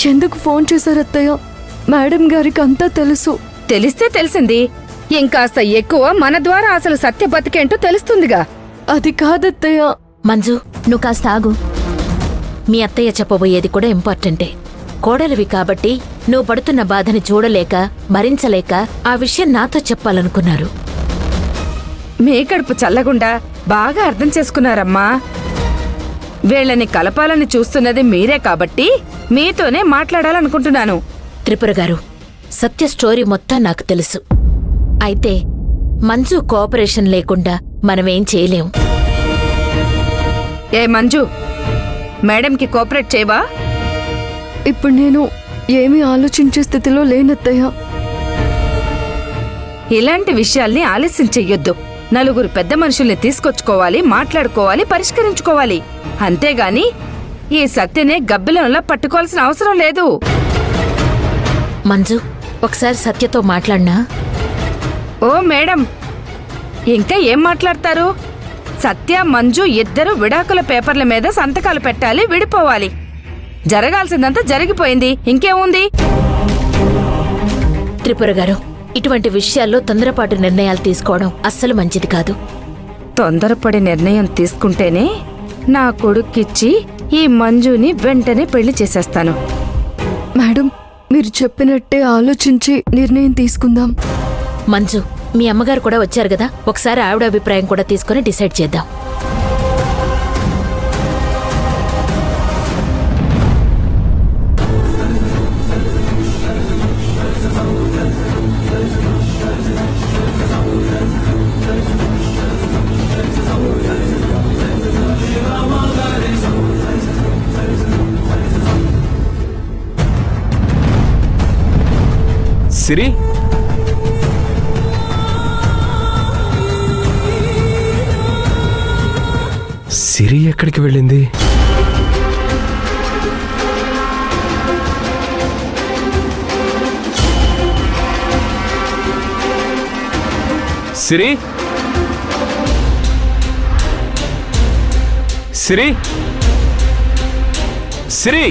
ఎందుకు ఫోన్ చేశారు అత్తయ్య? మేడం గారికి అంతా తెలుసు. తెలిస్తే తెలిసింది, ఇంకాస్త ఎక్కువ మన ద్వారా అసలు సత్య బతికేంటో తెలుస్తుందిగా. అది కాదత్తయ్య. మంజు, నువ్వు కాస్త ఆగు. మీ అత్తయ్య చెప్పబోయేది కూడా ఇంపార్టెంటే. కోడలివి కాబట్టి నువ్వు పడుతున్న బాధని చూడలేక భరించలేక ఆ విషయం నాతో చెప్పాలనుకున్నారు. మీ కడుపు చల్లగుండా బాగా అర్థం చేసుకున్నారమ్మా. వీళ్ళని కలపాలని చూస్తున్నది మీరే కాబట్టి మీతోనే మాట్లాడాలనుకుంటున్నాను. త్రిపుర గారు, సత్య స్టోరీ మొత్తం నాకు తెలుసు. అయితే మంజు కోఆపరేషన్ లేకుండా మనమేం చేయలేం. ఏ మంజు, మేడంకి కోఆపరేట్ చేయవా? ఇప్పుడు నేను ఏమీ ఆలోచించే స్థితిలో లేనత్తయ్య. ఇలాంటి విషయాల్ని ఆలస్యం చెయ్యొద్దు. నలుగురు పెద్ద మనుషుల్ని తీసుకొచ్చుకోవాలి, మాట్లాడుకోవాలి, పరిష్కరించుకోవాలి. అంతేగాని ఈ సత్యనే గబ్బిలంలా పట్టుకోవాల్సిన అవసరం లేదు. మంజు, ఒకసారి సత్యతో మాట్లాడినా? ఓ మేడం, ఇంకా ఏం మాట్లాడతారు? సత్య మంజు ఇద్దరు విడాకుల పేపర్ల మీద సంతకాలు పెట్టాలి, విడిపోవాలి. జరగాల్సిందంతా జరిగిపోయింది, ఇంకేముంది? త్రిపుర గారు, ఇటువంటి విషయాల్లో తొందరపాటు నిర్ణయాలు తీసుకోవడం అస్సలు మంచిది కాదు. తొందరపడి నిర్ణయం తీసుకుంటేనే నా కొడుక్కిచ్చి ఈ మంజుని వెంటనే పెళ్లి చేసేస్తాను. మేడం, మీరు చెప్పినట్టే ఆలోచించి నిర్ణయం తీసుకుందాం. మంజు, మీ అమ్మగారు కూడా వచ్చారు కదా, ఒకసారి ఆవిడ అభిప్రాయం కూడా తీసుకుని డిసైడ్ చేద్దాం. సిరి, సిరి ఎక్కడికి వెళ్ళింది? సిరి, సిరి, సిరి.